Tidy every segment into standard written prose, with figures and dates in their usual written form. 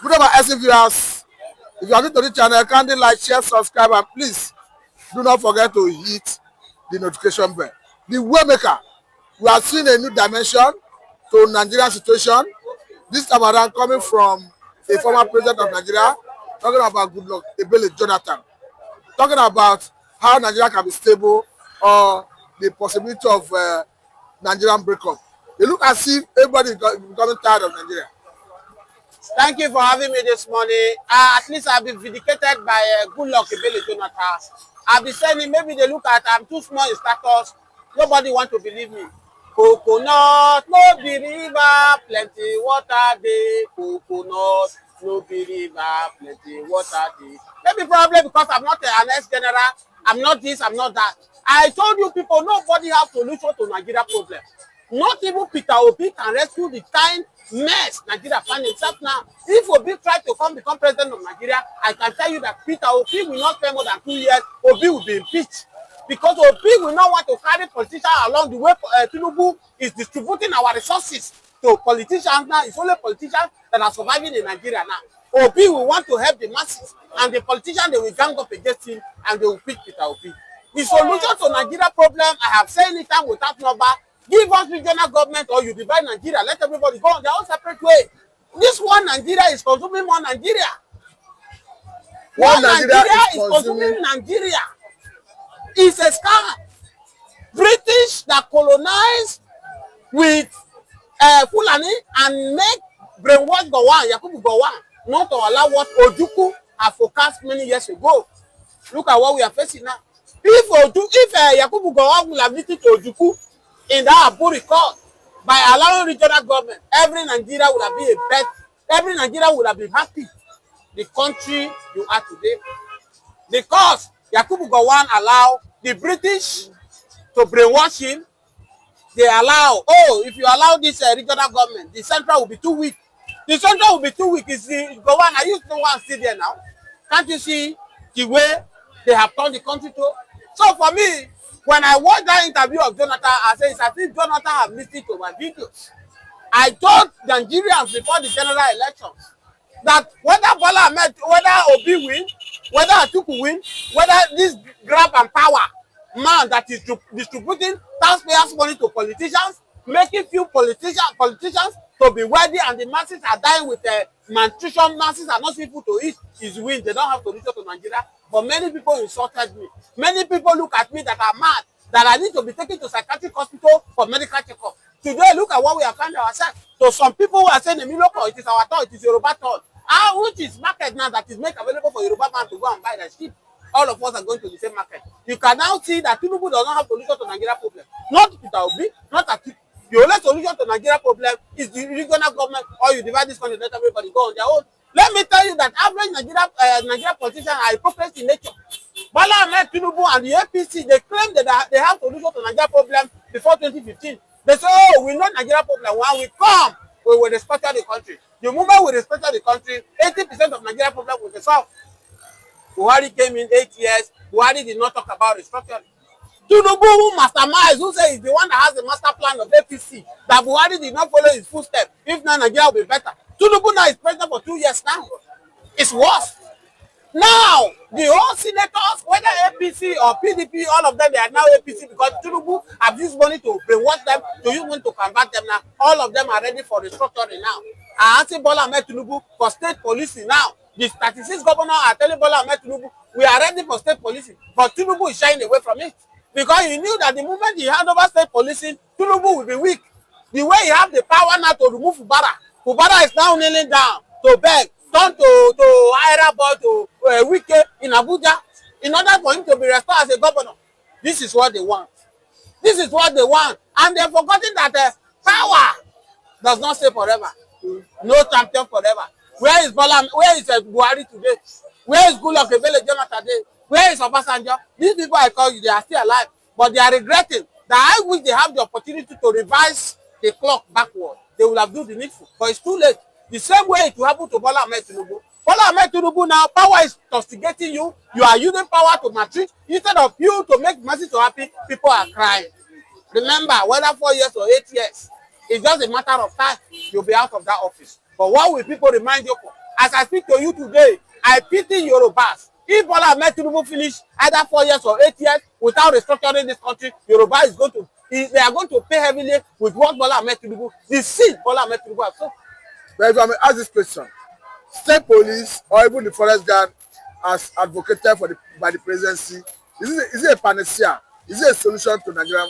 Good of our viewers. If you are new to the channel, kindly like, share, subscribe, and please do not forget to hit the notification bell. The Waymaker, we are seeing a new dimension to Nigerian situation. This time around, coming from a former president of Nigeria, talking about Goodluck, Jonathan, talking about how Nigeria can be stable or the possibility of Nigerian breakup. They look as if everybody is becoming tired of Nigeria. Thank you for having me this morning. At least I've been vindicated by Goodluck, Jonathan. I've been saying maybe they look at I'm too small in status. Nobody want to believe me. Coconut, no be river, plenty water dey. Coconut, no be river, plenty water dey. Maybe probably because I'm not an ex-general, I'm not this, I'm not that. I told you people, nobody has solution to Nigeria problem. Not even Peter Obi can rescue the kind mess Nigeria find itself now. If Obi try to become president of Nigeria, I can tell you that Peter Obi will not spend more than 2 years. Obi will be impeached. Because Obi will not want to carry politicians along the way Tinubu is distributing our resources to politicians now. It's only politicians that are surviving in Nigeria now. Obi will want to help the masses, and the politicians, they will gang up against him, and they will pick Peter Obi. The solution to Nigeria problem, I have said it time without number, give us regional government or you divide Nigeria. Let everybody go on their own separate way. This one Nigeria is consuming more Nigeria. One Nigeria is consuming Nigeria. It's a scam. British that colonized with Fulani and make brainwash Gowon, Yakubu Gowon, not to allow what Ojukwu have forecast many years ago. Look at what we are facing now. If Yakubu Gowon will have visited Ojukwu in that Abu record by allowing regional government, every Nigeria would have been a bet. Every Nigeria would have been happy. The country you are today, because Yakubu Gowon allow the British to brainwash him. They allow, if you allow this regional government, the central will be too weak. The central will be too weak. Is the Gowon? Are you the one still there now? Can't you see the way they have turned the country to? So for me, when I watched that interview of Jonathan, I said, it's as if Jonathan have listened to my videos. I told Nigerians before the general elections that whether Bola Ahmed, whether Obi win, whether Atiku win, whether this grab and power man that is distributing taxpayers' money to politicians, making few politicians to be wealthy, and the masses are dying with malnutrition, masses are not able to eat, is win. They don't have solution to Nigeria. But many people insulted me. Many people look at me that are mad, that I need to be taken to psychiatric hospital for medical checkup. Today, look at what we have found ourselves. So some people who are saying, Emiloko, it is our turn, it is Yoruba turn. Which is market now that is made available for Yoruba man to go and buy the sheep. All of us are going to the same market. You can now see that Tinubu does not have solution to Nigeria problem. Not Peter Obi, not Atiku. The only solution to Nigeria problem is the regional government, or you divide this country, let everybody go on their own. Let me tell you that average Nigeria politicians are hypocrites in nature. Bola Ahmed Tinubu and the APC, they claim that they have solution to Nigeria problem before 2015. They say, we know Nigeria problem. When we come, we will restructure the country. The moment we restructure the country, 80% of Nigeria problem will be solved. Buhari came in 8 years. Buhari did not talk about restructuring. Tinubu, who masterminds, who says he's the one that has the master plan of APC, that Buhari did not follow his footsteps. If not, Nigeria will be better. Tinubu now is president for 2 years now. It's worse. Now, the whole senators, whether APC or PDP, all of them, they are now APC because Tinubu have used money to brainwash them, to use money to convert them now. All of them are ready for restructuring now. I asked Bola Ahmed Tinubu for state policing now. The 36 governors are telling Bola Ahmed Tinubu, we are ready for state policing. But Tinubu is shying away from it. Because he knew that the moment he hand over state policing, Tinubu will be weak. The way he have the power now to remove Fubara is now kneeling down to beg, turn to Ira boy, to Wike in Abuja, in order for him to be restored as a governor. This is what they want. This is what they want. And they've forgotten that power does not stay forever. No champion forever. Where is Buhari today? Where is Goodluck, Jonathan today? Where is Obasanjo? These people I call you, they are still alive, but they are regretting that I wish they have the opportunity to revise the clock backward. They will have done the needful, but it's too late. The same way it will happen to Bola Ahmed Tinubu. Bola Ahmed Tinubu now, power is instigating you. You are using power to maltreat. Instead of you to make masses to happy, people are crying. Remember, whether 4 years or 8 years, it's just a matter of time you'll be out of that office. But what will people remind you for? As I speak to you today, I pity Yorubas. If Bola Ahmed Tinubu finish either 4 years or 8 years without restructuring this country, Yoruba is going to, they are going to pay heavily with what Bola Ahmed Tinubu, the seed Bola Ahmed Tinubu has. So, But if I may ask this question, state police or even the forest guard as advocated for by the presidency, is it a panacea? Is it a solution to Nigerian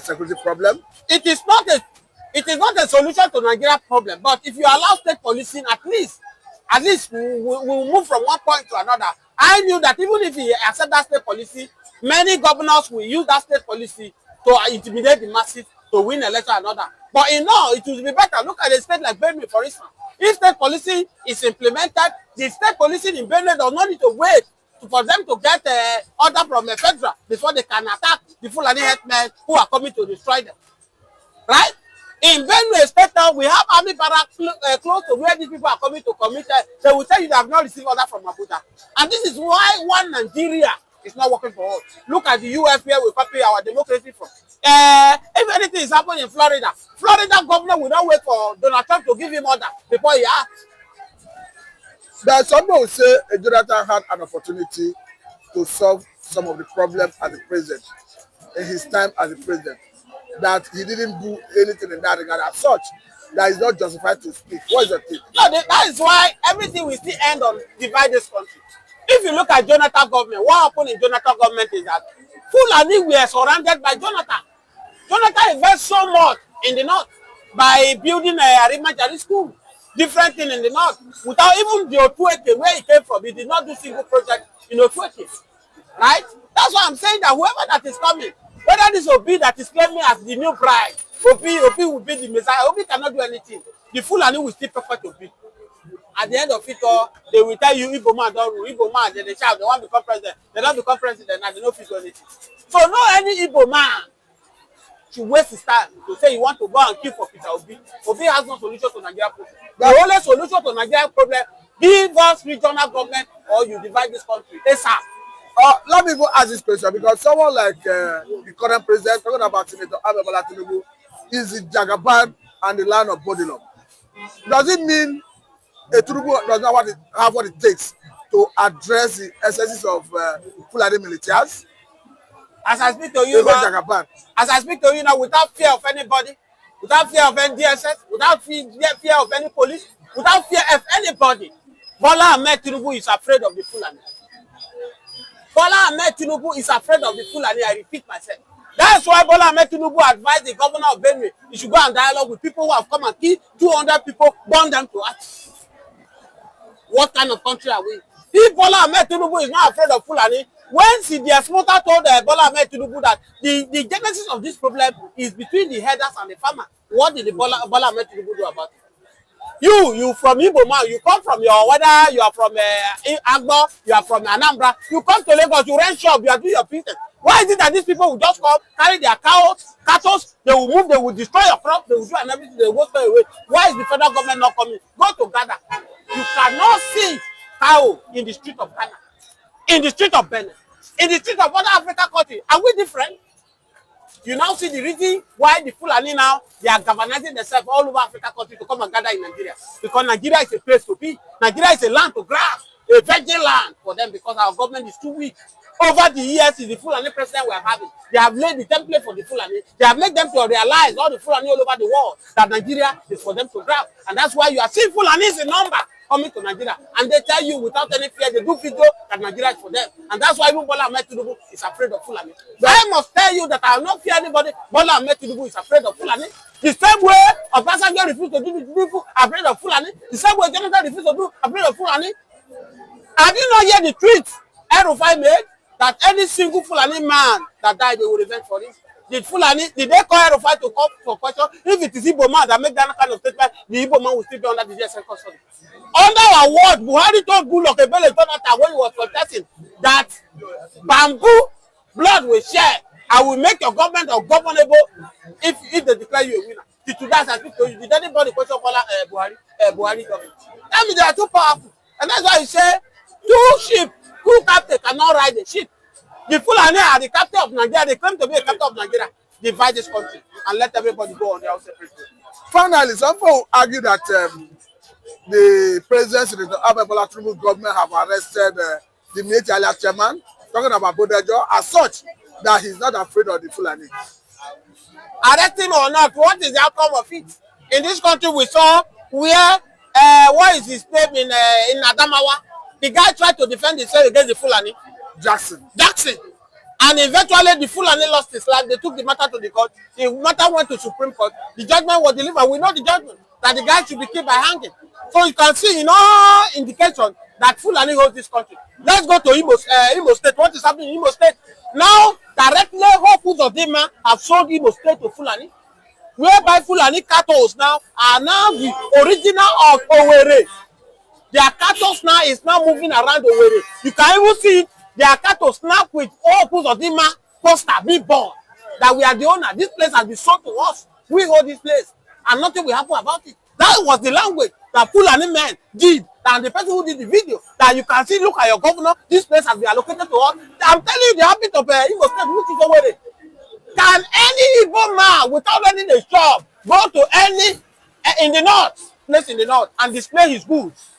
security problem? it is not a solution to Nigeria problem. But if you allow state policing, at least we will move from one point to another. I knew that even if he accept that state policy, many governors will use that state policy to intimidate the masses to win election and another. But in all, it will be better. Look at a state like Benue, for instance. If state policy is implemented, the state policy in Benue does not need to wait for them to get order from the federal before they can attack the Fulani herdsmen who are coming to destroy them. Right? In Benue State now, we have army barracks close to where these people are coming to commit. They will tell you they have not received order from Abuja. And this is why one Nigeria is not working for us. Look at the US where we copy our democracy from. If anything is happening in Florida, Florida governor will not wait for Donald Trump to give him order before he acts. But someone will say Jonathan had an opportunity to solve some of the problems as the president in his time as the president. That he didn't do anything in that regard as such, that is not justified to speak. What is your take? No, that is why everything will still end on divide this country. If you look at Jonathan government, what happened in Jonathan government is that Fulani were surrounded by Jonathan. Jonathan invested so much in the north by building a Arimajari school, different thing in the north. Without even the Otueke, where he came from, he did not do single project in Otueke. Right? That's why I'm saying that whoever that is coming, whether this Obi that is claiming as the new bride, Obi will be the Messiah. Obi cannot do anything. The Fulani will still prefer to be. At the end of it all, they will tell you Igbo man don't rule. Igbo man, they shout, they want to become president. They don't become president and they don't feel anything. So no any Igbo man should waste his time to say you want to go and kill for Peter Obi. Obi has no solution to Nigeria problem. The only solution to Nigeria problem, give us regional government or you divide this country. ASAP. Let me even ask this question because someone like the current president, talking about Senator Bola Tinubu, is the Jagaban and the land of Goodluck. Does it mean Tinubu does not have what it takes to address the excesses of Fulani militias? As I speak to you now, without fear of anybody, without fear of any DSS, without fear of any police, without fear of anybody, Bola Ahmed Tinubu is afraid of the Fulani. Bola Ahmed Tinubu is afraid of the Fulani. I repeat myself. That's why Bola Ahmed Tinubu advised the governor of Benue he should go and dialogue with people who have come and killed 200 people, burn them to earth. What kind of country are we? If Bola Ahmed Tinubu is not afraid of Fulani, when the smoker told Bola Ahmed Tinubu that the genesis of this problem is between the herders and the farmer, what did the Bola Ahmed Tinubu do about it? You from Igbo man, you come from whether you are from Agbo, you are from Anambra, you come to Lagos, you rent shop, you are doing your business. Why is it that these people will just come, carry their cattle, they will move, they will destroy your crop, they will do and everything, they will go away. Why is the federal government not coming? Go to Ghana. You cannot see cow in the street of Ghana, in the street of Benin, in the street of other African countries. Are we different? You now see the reason why the Fulani now, they are galvanizing themselves all over African countries to come and gather in Nigeria. Because Nigeria is a place to be. Nigeria is a land to grab, a virgin land for them because our government is too weak. Over the years, the Fulani president we are having, they have laid the template for the Fulani. They have made them to realize, all the Fulani all over the world, that Nigeria is for them to grab. And that's why you are seeing Fulanis in number coming to Nigeria. And they tell you without any fear, they do video that Nigeria is for them. And that's why even Bola Ahmed Tinubu is afraid of Fulani. But I must tell you that I will not fear anybody. Bola Ahmed Tinubu is afraid of Fulani. The same way Obasanjo refused to do the people afraid of Fulani. The same way Jonathan refused to do afraid of Fulani. Have you not heard the tweet El-Rufai made? That any single Fulani man that died, they will revenge for him. Did they call El-Rufai to come for question? If it is Igbo man that make that kind of statement, the Igbo man will still be under the GSM custody. Under our word, Buhari told Goodluck when he was protesting that bamboo blood will share. I will make your government ungovernable if they declare you a winner. To that, I speak to you. Did anybody question Buhari government? Tell me they are too powerful. And that's why you say, two sheep, two captains cannot ride a ship. The Fulani are the captain of Nigeria. They claim to be a captain of Nigeria. Divide this country and let everybody go on their own separate way. Finally, some people argue that the president of the Bola Tinubu government have arrested the military chairman, talking about Bodejo, as such that he's not afraid of the Fulani. Arresting or not, what is the outcome of it? In this country, we saw where what is his name in Adamawa? The guy tried to defend himself against the Fulani. Jackson. And eventually the Fulani lost his life. They took the matter to the court. The matter went to Supreme Court. The judgment was delivered. We know the judgment that the guy should be killed by hanging. So you can see in all indications that Fulani holds this country. Let's go to Imo State. What is happening in Imo State? Now, directly, Whole Foods of Dima have sold Imo State to Fulani, whereby Fulani cattle now are now the original of Owerri. Their cattle now is now moving around Owerri. You can even see their cattle snap with Whole Foods of Dima poster, big board, that we are the owner. This place has been sold to us. We hold this place, and nothing will happen about it. That was the language that Fulani men did. And the person who did the video, that you can see, look at your governor, this place has been allocated to us. I'm telling you the habit of Imo State, which is Owerri. Can any Igbo man, without running a shop, go to any in the north, place in the north, and display his goods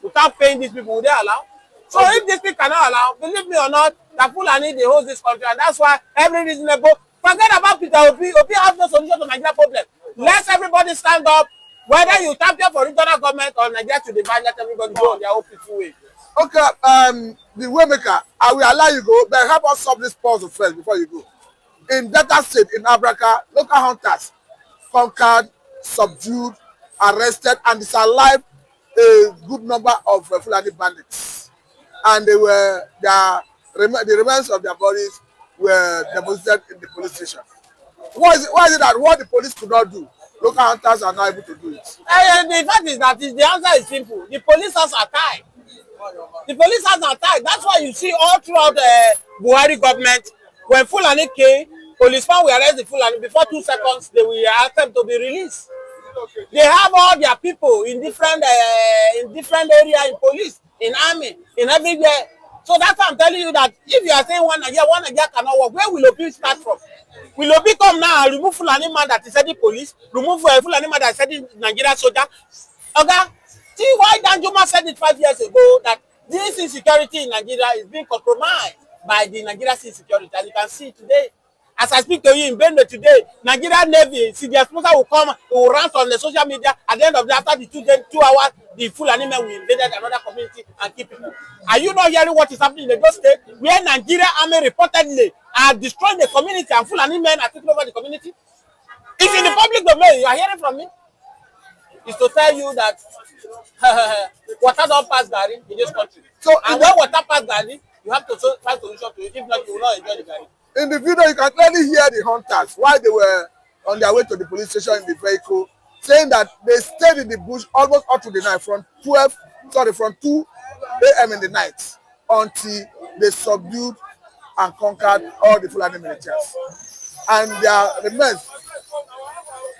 without paying these people? Would they allow? So if these people cannot allow, believe me or not, the Fulani, they hold this country, and that's why every reasonable, forget about Peter Obi. Obi has no solution to Nigeria problem. Let everybody stand up. Whether you champion for regional government or Nigeria to divide, let everybody go on their own peaceful way. Okay, the Waymaker, I will allow you go, but help us solve this puzzle first before you go. In Delta State, in Abraka, local hunters conquered, subdued, arrested, and disallowed a good number of Fulani bandits. And the remains of their bodies were deposited in the police station. Why is it that what the police could not do, local hunters are not able to do it? The fact is that the answer is simple. The police hands are tied. The police hands are tied. That's why you see all throughout the Buhari government, when Fulani came, policemen will arrest the Fulani. Before 2 seconds, they will ask them to be released. They have all their people in different areas, in police, in army, in everywhere. So that's why I'm telling you that if you are saying one Nigeria cannot work, where will Obi start from? Will Obi come now and remove Fulani man that is heading police, remove Fulani man that is heading Nigeria soldier? Okay, see why Danjuma said it 5 years ago that this insecurity in Nigeria is being compromised by the Nigeria insecurity, as you can see today. As I speak to you in Benue today, Nigerian Navy, see the sponsor will come, will rant on the social media. At the end of the after the 2 hours, the Fulani men will invade another community and keep people. Are you not hearing what is happening in the state, where Nigeria army reportedly are destroying the community and Fulani men are taking over the community? It's in the public domain. You are hearing from me. It's to tell you that water don't pass Gary in this country. So, and when water pass Gary, you have to find solution to it. If not, you will not enjoy the Gary. In the video, you can clearly hear the hunters while they were on their way to the police station in the vehicle, saying that they stayed in the bush almost up to the night, from 2 a.m. in the night until they subdued and conquered all the Fulani militias. And their remains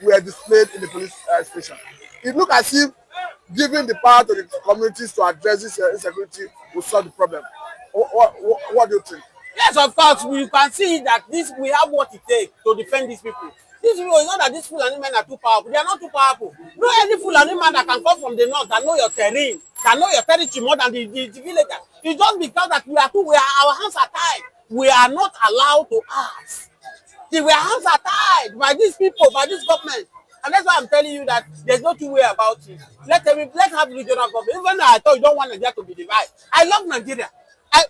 were displayed in the police station. It looked as if giving the power to the communities to address this insecurity will solve the problem. What do you think? Yes, of course, we can see that we have what it takes to defend these people. This people is not that these Fulani men are too powerful. They are not too powerful. No any Fulani man that can come from the north that know your terrain, that know your territory more than the villager. It's just because that our hands are tied. We are not allowed to ask. Our hands are tied by these people, by this government. And that's why I'm telling you that there's no two way about it. Let's have regional government. Even though I thought you don't want Nigeria to be divided. I love Nigeria.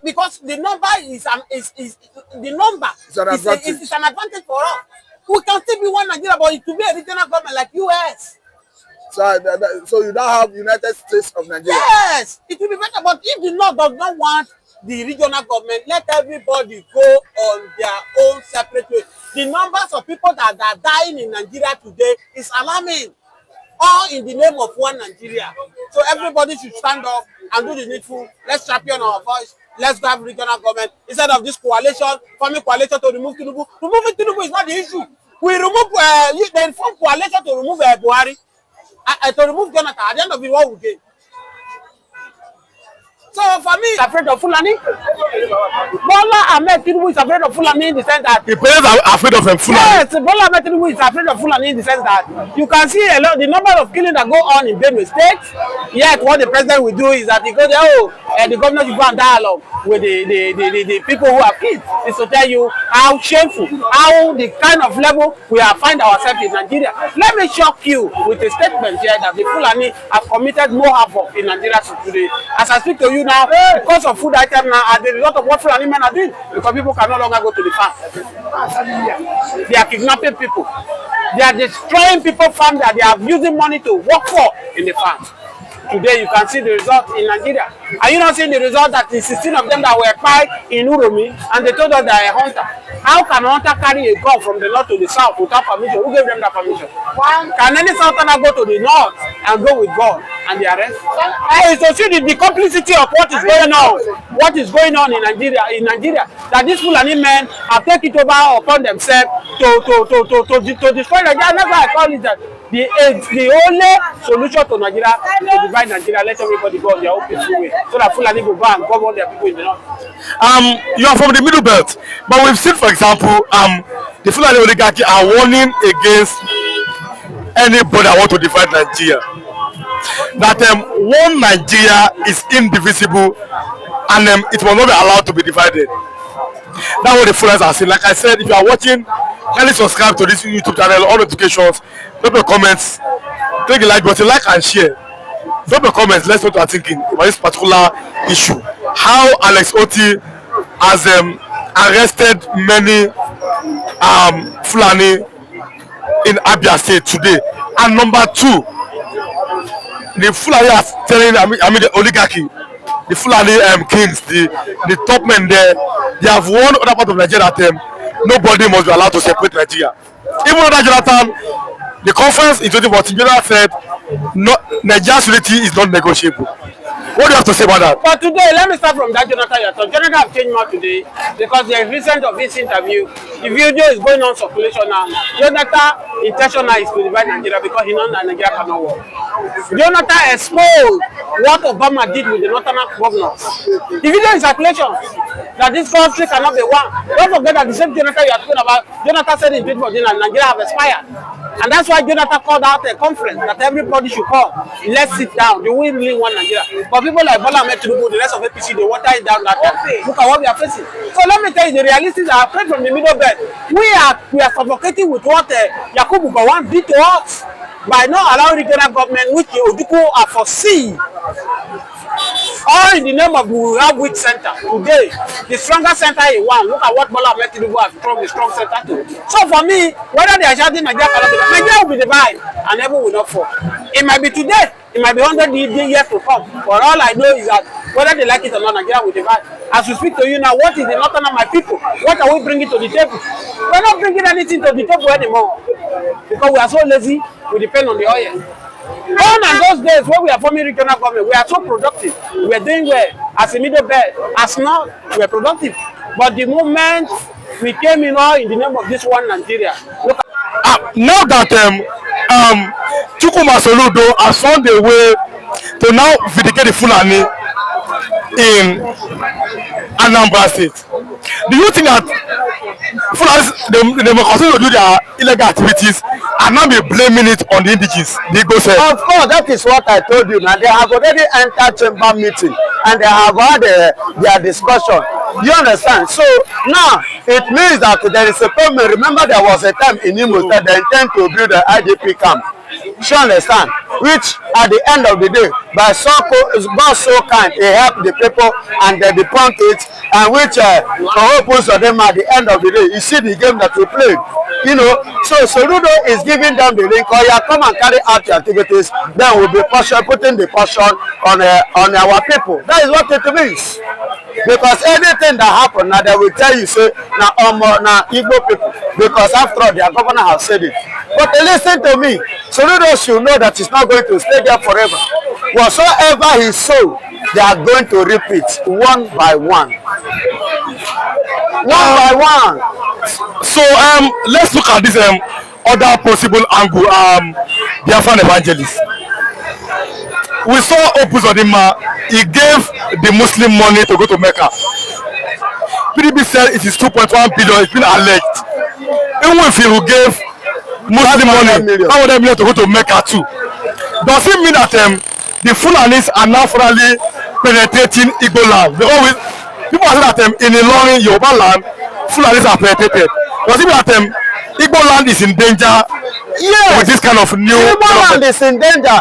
Because the number is an advantage for us. We can still be one Nigeria, but it to be a regional government like US. So you don't have United States of Nigeria? Yes, it will be better. But if the North does not want the regional government, let everybody go on their own separate way. The numbers of people that are dying in Nigeria today is alarming. All in the name of one Nigeria. So everybody should stand up and do the needful. Let's champion our voice. Let's have regional government instead of this coalition, forming coalition to remove Tinubu. Removing Tinubu is not the issue. We remove they form coalition to remove Buhari, to remove Jonathan. At the end of it, what we gain? So for me, he's afraid of Fulani. Bola Ahmed Tinubu is afraid of Fulani in the sense that the parents are afraid of Fulani. Yes, Bola Ahmed Tinubu is afraid of Fulani in the sense that you can see a lot the number of killings that go on in Benue State. Yet what the president will do is that he goes, the governor should go and dialogue with the people who are killed. It's to tell you how shameful, how the kind of level we are find ourselves in Nigeria. Let me shock you with a statement here that the Fulani have committed more havoc in Nigeria today. As I speak to you now, because of food items now, as a result of what Fulani men are doing, because people can no longer go to the farm. They are kidnapping people. They are destroying people's farm that they are using money to work for in the farm. Today you can see the result in Nigeria. Are you not seeing the result that the 16 of them that were killed in Uromi and they told us they are a hunter? How can a hunter carry a gun from the north to the south without permission? Who gave them that permission? Can any southerner go to the north and go with gun and they arrest? It's to see the complicity of what is going on. What is going on in Nigeria, that these Fulani men have taken it over upon themselves to destroy Nigeria. That's why I call it that the only solution to Nigeria is to divide Nigeria, let everybody go on their own peaceful way, so that Fulani will go and govern their people in the north. You are from the middle belt, but we've seen, for example, the Fulani oligarchy are warning against anybody that want to divide Nigeria. That one Nigeria is indivisible and it will not be allowed to be divided. That's what the Fulani are saying. Like I said, if you are watching, kindly subscribe to this YouTube channel, all notifications, drop your comments, click the like button, like and share. Drop your comments, let's know what you are thinking about this particular issue. How Alex Oti has arrested many Fulani in Abia State today. And number two, the Fulani are telling, the oligarchy, the Fulani kings, the top men there, they have warned other part of Nigeria that nobody must be allowed to separate Nigeria. Even under Jonathan, the conference in 2014, Jonathan said, no, Nigeria's unity is not negotiable. What do you have to say about that? But today, let me start from that Jonathan. Jonathan have changed more today because the recent of his interview, the video is going on circulation now. Jonathan intentional is to divide Nigeria because he knows that Nigeria cannot work. Jonathan exposed what Obama did with the northern governors. The video is circulation that this country cannot be one. Don't forget that the same Jonathan you are talking about, Jonathan said in 2014 that Nigeria have expired. And that's why Jonathan called out a conference that everybody should come. Let's sit down. Do we really want Nigeria? But people like Bola Ahmed Tinubu, the rest of APC, they water it down that time. Look at what we are facing. So let me tell you, the realities are afraid from the middle belt. We are suffocating with what Yakubu Gowon did to us by not allowing regional government, which Oduku are foreseen. All in the name of we have weak center. Today, the stronger center is one. Look at what Bola Ahmed Tinubu has become the strong center too. So for me, whether they are shouting Nigeria cannot be divided, Nigeria will be divided and heaven will not fall. It might be today, it might be 100 years to come. But all I know is that whether they like it or not, Nigeria will divide. As we speak to you now, what is the northern of my people? What are we bringing to the table? We're not bringing anything to the table anymore because we are so lazy. We depend on the oil. Gone and those days when we are forming regional government, we are so productive. We are doing well as a middle belt. As now, we are productive. But the moment we came in all in the name of this one Nigeria. Look at now that Chukwuma Soludo has found a way to now vindicate the Fulani in Anambra State, do you think that Fulani they will continue to do their illegal activities and now be blaming it on the indigenous? Of course, that is what I told you. Now they have already entered chamber meeting and they have had their discussion. You understand? So now it means that there is a problem. Remember, there was a time in Imo that they intend to build an IDP camp. You understand? Which at the end of the day, by God so kind, he helped the people and they debunked it, and which opens to them at the end of the day. You see the game that we played. You know, so Soludo is giving them the link. Oh yeah, come and carry out your activities. Then we'll be putting the portion on our people. That is what it means. Because anything that happens now, they will tell you say now Igbo people. Because after all, their governor has said it. But listen to me. Soludo should know that he's not going to stay there forever. Whatsoever he sow, they are going to repeat one by one. One by one. So let's look at this other possible angle. Biafran evangelist. we saw Opus Odima, he gave the Muslim money to go to Mecca. PDP said it is 2.1 billion, it's been alleged. Even if he gave Muslim money, 500 million to go to Mecca too. Does it mean that the Fulanis are now finally penetrating Igbo land? Because people are saying that in the long Yoruba land, Fulanis are penetrated. Does it mean that Igbo land is in danger? Yes. With this kind of new Igbo land is in danger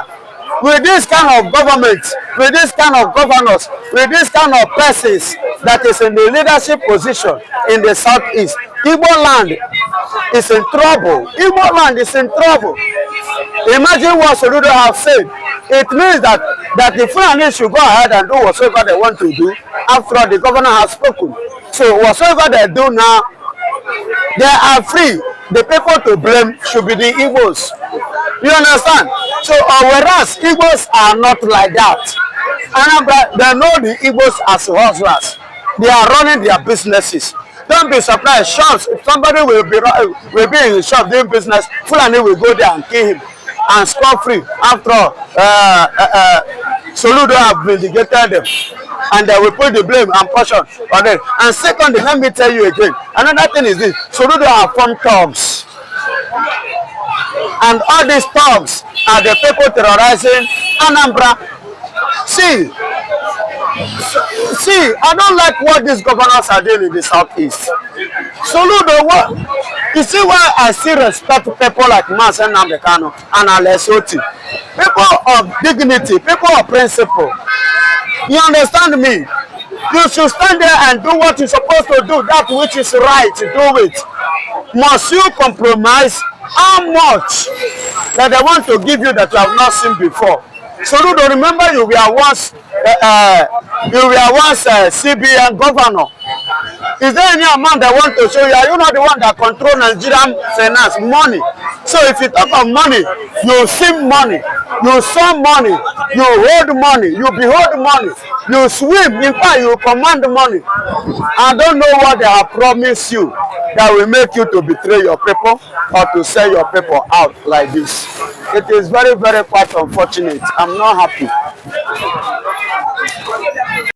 with this kind of government, with this kind of governors, with this kind of persons that is in the leadership position in the southeast. Igbo land is in trouble. Igbo land is in trouble. Imagine what Soludo have said. It means that the Fulani should go ahead and do whatsoever they want to do after all the governor has spoken. So whatsoever they do now, they are free. The people to blame should be the Igbos. You understand? So whereas Igbos are not like that. And they know the Igbos as hustlers. They are running their businesses. Don't be surprised. Shops, if somebody will be in the shop doing business, Fulani will go there and kill him and score free. After all, Soludo have vindicated them. And they will put the blame and portion on them. And secondly, let me tell you again, another thing is this: Soludo have formed thugs. And all these thugs are the people terrorizing Anambra. See, I don't like what these governors are doing in the southeast. Soludo, what? You see why I still respect people like Mazen Namdekano and Alessoti. People of dignity, people of principle. You understand me? You should stand there and do what you're supposed to do, that which is right, do it. Must you compromise how much that they want to give you that you have not seen before? So do remember you were once CBN governor. Is there any amount they want to show you? Are you not the one that control Nigerian finance? Money. So if you talk of money, you see money, you saw money, you hold money, you behold money, you swim, in fact you command money. I don't know what they have promised you that will make you to betray your people or to sell your people out like this. It is very, very quite unfortunate. I'm not happy.